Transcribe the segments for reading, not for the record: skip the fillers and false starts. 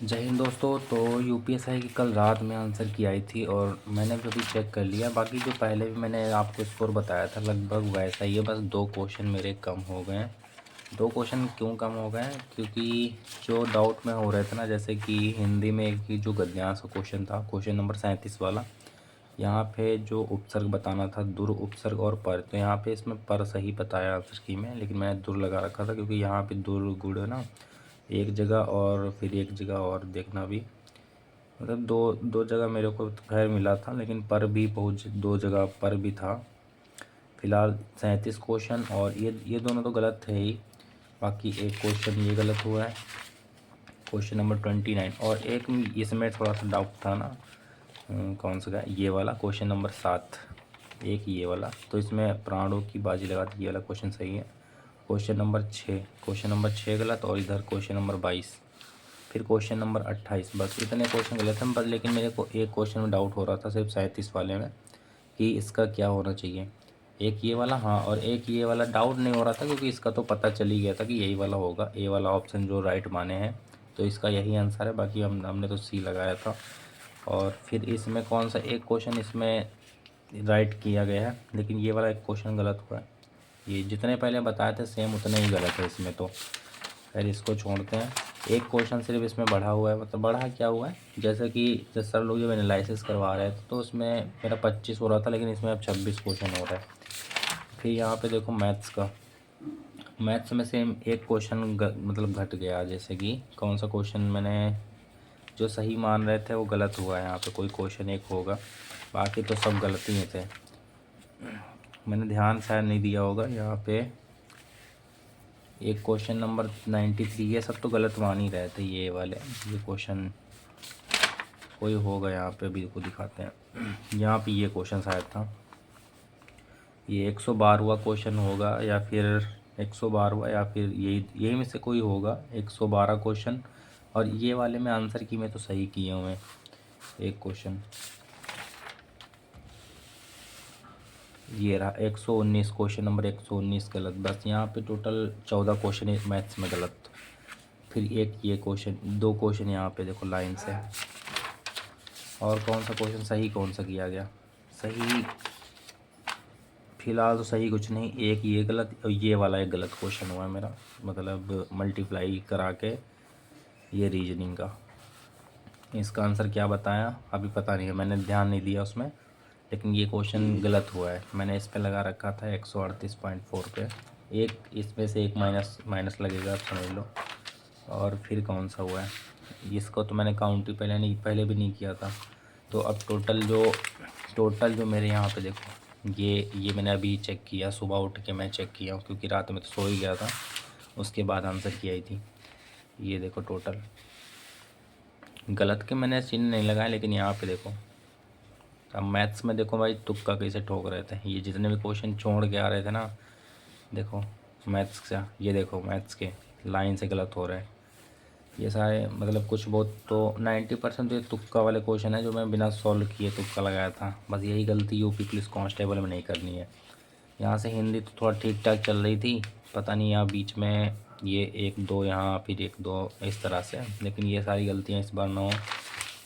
जय हिंद दोस्तों। तो यूपीएसआई की कल रात में आंसर की आई थी और मैंने भी अभी चेक कर लिया। बाकी जो पहले भी मैंने आपको स्कोर बताया था लगभग वैसा ही है, बस 2 क्वेश्चन मेरे कम हो गए हैं। 2 क्वेश्चन क्यों कम हो गए हैं? क्योंकि जो डाउट में हो रहे थे ना, जैसे कि हिंदी में एक ही जो गद्यांश का क्वेश्चन था, क्वेश्चन नंबर 37 वाला, यहाँ पे जो उपसर्ग बताना था दुर, उपसर्ग और पर, तो यहाँ पे इसमें पर सही बताया आंसर की में, लेकिन मैंने दुर लगा रखा था क्योंकि यहाँ पे दुर गुड़ है ना एक जगह, और फिर एक जगह और देखना भी, मतलब दो दो जगह मेरे को खैर मिला था, लेकिन पर भी पहुँच 2 जगह पर भी था। फिलहाल 37 क्वेश्चन, और ये दोनों तो गलत है ही। बाकी एक क्वेश्चन ये गलत हुआ है, क्वेश्चन नंबर 29, और एक इसमें थोड़ा सा डाउट था ना, कौन सा का, ये वाला क्वेश्चन नंबर 7, एक ये वाला, तो इसमें प्राणों की बाजी लगा दी, ये वाला क्वेश्चन सही है। क्वेश्चन नंबर 6 गलत, और इधर क्वेश्चन नंबर 22, फिर क्वेश्चन नंबर 28, बस इतने क्वेश्चन गलत हैं। बस लेकिन मेरे को एक क्वेश्चन में डाउट हो रहा था सिर्फ 37 वाले में, कि इसका क्या होना चाहिए। एक ये वाला, हाँ, और एक ये वाला डाउट नहीं हो रहा था क्योंकि इसका तो पता चल ही गया था कि यही वाला होगा, ए वाला ऑप्शन जो राइट माने हैं, तो इसका यही आंसर है। बाकी हमने तो सी लगाया था। और फिर इसमें कौन सा एक क्वेश्चन इसमें राइट किया गया है, लेकिन ये वाला एक क्वेश्चन गलत हुआ है। ये जितने पहले बताए थे सेम उतने ही गलत है इसमें, तो खैर इसको छोड़ते हैं। एक क्वेश्चन सिर्फ इसमें बढ़ा हुआ है, मतलब बढ़ा क्या हुआ है, जैसे कि जब सर लोग जब एनालिसिस करवा रहे थे तो उसमें मेरा 25 हो रहा था, लेकिन इसमें अब 26 क्वेश्चन हो रहा है। फिर यहाँ पे देखो मैथ्स का, मैथ्स में सेम एक क्वेश्चन मतलब घट गया, जैसे कि कौन सा क्वेश्चन मैंने जो सही मान रहे थे वो गलत हुआ है। यहाँ पे कोई क्वेश्चन एक होगा, बाकी तो सब गलत ही थे। मैंने ध्यान शायद नहीं दिया होगा। यहाँ पे एक क्वेश्चन नंबर 93, ये सब तो गलत मान ही रहे थे ये वाले। ये क्वेश्चन कोई होगा यहाँ पे, अभी को दिखाते हैं। यहाँ पे ये क्वेश्चन शायद था, ये 112वां क्वेश्चन होगा, या फिर 112वां, या फिर यही में से कोई होगा, 112 क्वेश्चन। और ये वाले में आंसर की मैं तो सही किए हुए एक क्वेश्चन, ये रहा 119, क्वेश्चन नंबर 119 गलत। बस यहाँ पे टोटल 14 क्वेश्चन मैथ्स में गलत। फिर एक ये क्वेश्चन, 2 क्वेश्चन यहाँ पे देखो लाइन से। और कौन सा क्वेश्चन सही, कौन सा किया गया सही, फिलहाल तो सही कुछ नहीं। एक ये गलत और ये वाला एक गलत क्वेश्चन हुआ है मेरा, मतलब मल्टीप्लाई करा के ये रीजनिंग का। इसका आंसर क्या बताया अभी पता नहीं है, मैंने ध्यान नहीं दिया उसमें, लेकिन ये क्वेश्चन गलत हुआ है। मैंने इस पे लगा रखा था 138.4 पे, एक इसमें से एक माइनस माइनस लगेगा, आप समझ लो। और फिर कौन सा हुआ है, इसको तो मैंने काउंट ही पहले भी नहीं किया था। तो अब टोटल जो मेरे यहाँ पे देखो, ये मैंने अभी चेक किया, सुबह उठ के मैं चेक किया हूँ क्योंकि रात में तो सो ही गया था, उसके बाद आंसर की आई थी। ये देखो टोटल गलत के मैंने चिन्ह नहीं लगाए, लेकिन यहाँ पे देखो। अब मैथ्स में देखो भाई, तुक्का कैसे ठोक रहे थे, ये जितने भी क्वेश्चन छोड़ के आ रहे थे ना, देखो मैथ्स का, ये देखो मैथ्स के लाइन से गलत हो रहे हैं ये सारे, मतलब कुछ बहुत तो 90% तो ये तुक्का वाले क्वेश्चन है जो मैं बिना सॉल्व किए तुक्का लगाया था। बस यही गलती यूपी पुलिस कांस्टेबल में नहीं करनी है। यहाँ से हिंदी तो थोड़ा ठीक ठाक चल रही थी, पता नहीं यहाँ बीच में ये 1 2, यहाँ फिर 1 2 इस तरह से, लेकिन ये सारी गलतियाँ इस बार ना हो।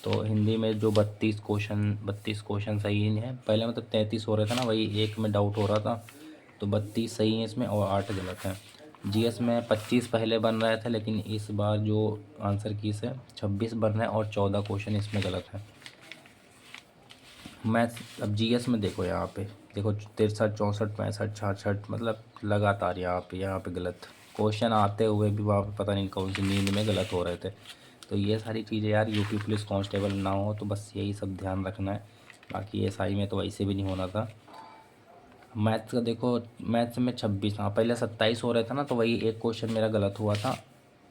तो हिंदी में जो 32 क्वेश्चन सही हैं, पहले मतलब 33 हो रहे थे ना, वही एक में डाउट हो रहा था, तो 32 सही हैं इसमें और 8 गलत हैं। जीएस में 25 पहले बन रहे थे, लेकिन इस बार जो आंसर की से 26 बन रहे हैं और 14 क्वेश्चन इसमें गलत है। मैथ्स अब जीएस में देखो, यहाँ पे देखो 63 64 65 66, मतलब लगातार यहाँ पे गलत क्वेश्चन आते हुए भी वहाँ पे पता नहीं कौन सी नींद में गलत हो रहे थे। तो ये सारी चीज़ें यार, यूपी पुलिस कांस्टेबल ना हो तो बस यही सब ध्यान रखना है। बाकी एसआई में तो वैसे भी नहीं होना था। मैथ्स का देखो, मैथ्स में 26, हाँ पहले 27 हो रहे था ना, तो वही एक क्वेश्चन मेरा गलत हुआ था,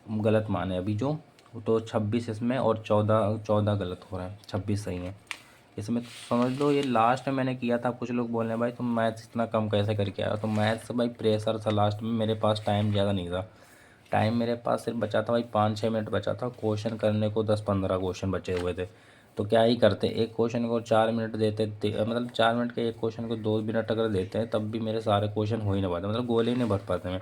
गलत माने अभी जो, तो 26 इसमें और 14 गलत हो रहा है, 26 सही है इसमें। तो समझ लो ये लास्ट में मैंने किया था। कुछ लोग बोल रहे हैं भाई तुम मैथ्स इतना कम कैसे करके आया, तो मैथ्स भाई प्रेशर था लास्ट में, मेरे पास टाइम ज़्यादा नहीं था। टाइम मेरे पास सिर्फ बचा था भाई 5 6 मिनट बचा था, क्वेश्चन करने को 10 15 क्वेश्चन बचे हुए थे। तो क्या ही करते, एक क्वेश्चन को 4 मिनट देते मतलब 4 मिनट के एक क्वेश्चन को 2 मिनट अगर देते हैं तब भी मेरे सारे क्वेश्चन हो ही नहीं पाते, मतलब गोले ही नहीं भर पाते मैं।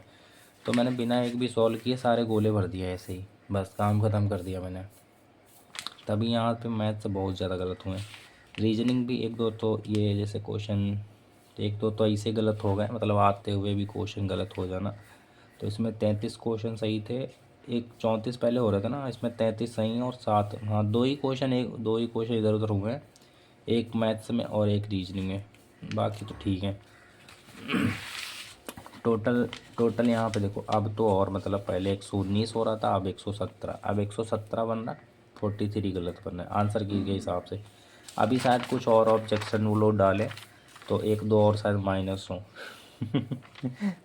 तो मैंने बिना एक भी सॉल्व किए सारे गोले भर दिए ऐसे ही, बस काम ख़त्म कर दिया मैंने। तभी यहाँ पे मैथ से बहुत ज़्यादा गलत हुए। रीजनिंग भी एक दो तो ये जैसे क्वेश्चन एक दो तो ऐसे गलत हो गए, मतलब आते हुए भी क्वेश्चन गलत हो जाना। तो इसमें 33 क्वेश्चन सही थे, एक 34 पहले हो रहे थे ना, इसमें 33 सही हैं और 7 हाँ दो ही क्वेश्चन इधर उधर हुए हैं, एक मैथ्स में और एक रीजनिंग में, बाकी तो ठीक है। टोटल टोटल यहाँ पे देखो, अब तो और मतलब पहले 119 हो रहा था, अब 117, अब 117 बन रहा, 43 गलत बन रहा है आंसर की के हिसाब से। अभी शायद कुछ और ऑब्जेक्शन वो लोग डालें तो एक दो और शायद माइनस हो।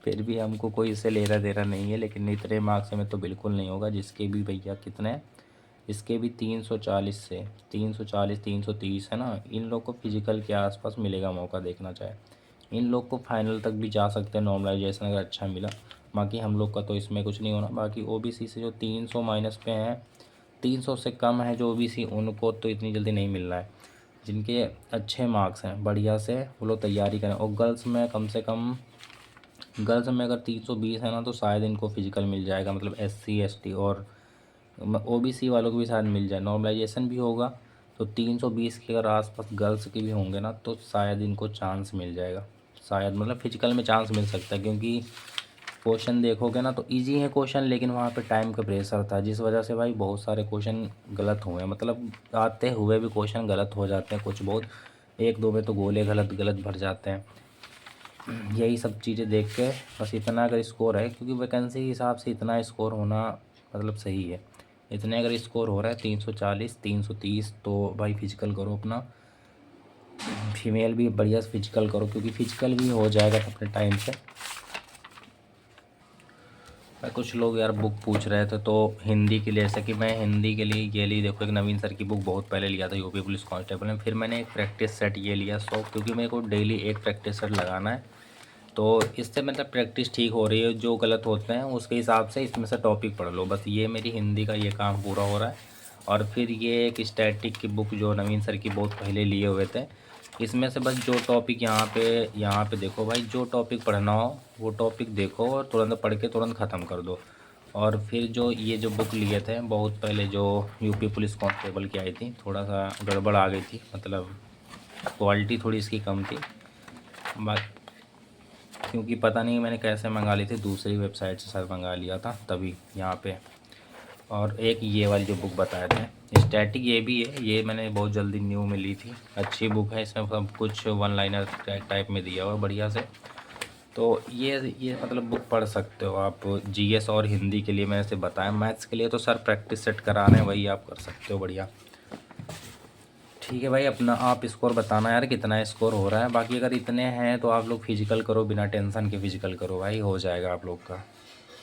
फिर भी हमको कोई इससे लेना देना नहीं है, लेकिन इतने मार्क्स में तो बिल्कुल नहीं होगा। जिसके भी भैया कितने, इसके भी 340 से 340 330 है ना, इन लोग को फिजिकल के आसपास मिलेगा मौका, देखना चाहे इन लोग को फाइनल तक भी जा सकते हैं नॉर्मलाइजेशन अगर अच्छा मिला। बाकी हम लोग का तो इसमें कुछ नहीं होना। बाकी ओबीसी से जो 300 माइनस पे हैं, 300 से कम है जो ओबीसी, उनको तो इतनी जल्दी नहीं मिल रहा है। जिनके अच्छे मार्क्स हैं बढ़िया से वो लोग तैयारी करें। और गर्ल्स में कम से कम, गर्ल्स में अगर 320 है ना तो शायद इनको फिजिकल मिल जाएगा, मतलब SC ST और ओबीसी वालों को भी शायद मिल जाए। नॉर्मलाइजेशन भी होगा तो 320 के अगर आसपास गर्ल्स के भी होंगे ना तो शायद इनको चांस मिल जाएगा, शायद मतलब फिजिकल में चांस मिल सकता है। क्योंकि क्वेश्चन देखोगे ना तो इजी है क्वेश्चन, लेकिन वहाँ पे टाइम का प्रेशर था, जिस वजह से भाई बहुत सारे क्वेश्चन गलत हुए हैं। मतलब आते हुए भी क्वेश्चन गलत हो जाते हैं कुछ बहुत, एक दो में तो गोले गलत गलत भर जाते हैं। यही सब चीज़ें देख के बस इतना अगर स्कोर है, क्योंकि वैकेंसी के हिसाब से इतना स्कोर होना मतलब सही है। इतने अगर स्कोर हो रहा है 340 330 तो भाई फिजिकल करो अपना, फीमेल भी बढ़िया से फिजिकल करो, क्योंकि फिजिकल भी हो जाएगा अपने टाइम से। कुछ लोग यार बुक पूछ रहे थे तो हिंदी के लिए, जैसे कि मैं हिंदी के लिए ये ली, देखो एक नवीन सर की बुक बहुत पहले लिया था यूपी पुलिस कांस्टेबल में, फिर मैंने एक प्रैक्टिस सेट ये लिया क्योंकि मेरे को डेली एक प्रैक्टिस सेट लगाना है। तो इससे मतलब प्रैक्टिस ठीक हो रही है, जो गलत होते हैं उसके हिसाब से इसमें से टॉपिक पढ़ लो। बस ये मेरी हिंदी का ये काम पूरा हो रहा है। और फिर ये एक स्टैटिक की बुक जो नवीन सर की बहुत पहले लिए हुए थे, इसमें से बस जो टॉपिक यहाँ पे देखो भाई, जो टॉपिक पढ़ना हो वो टॉपिक देखो और तुरंत पढ़ के तुरंत ख़त्म कर दो। और फिर जो ये जो बुक लिए थे बहुत पहले जो यूपी पुलिस कांस्टेबल की आई थी, थोड़ा सा गड़बड़ आ गई थी, मतलब क्वालिटी थोड़ी इसकी कम थी बात, क्योंकि पता नहीं मैंने कैसे मंगा ली थी, दूसरी वेबसाइट से शायद मंगा लिया था तभी यहाँ पे। और एक ये वाली जो बुक बताए थे स्टैटिक, ये भी है, ये मैंने बहुत जल्दी न्यू में ली थी, अच्छी बुक है, इसमें सब कुछ वन लाइनर टाइप में दिया हुआ है बढ़िया से। तो ये मतलब बुक पढ़ सकते हो आप, GS और हिंदी के लिए मैंने से बताया। मैथ्स के लिए तो सर प्रैक्टिस सेट करा रहे हैं, वही आप कर सकते हो बढ़िया। ठीक है भाई, अपना आप स्कोर बताना यार कितना स्कोर हो रहा है। बाकी अगर इतने हैं तो आप लोग फिजिकल करो, बिना टेंशन के फिजिकल करो भाई, हो जाएगा आप लोग का।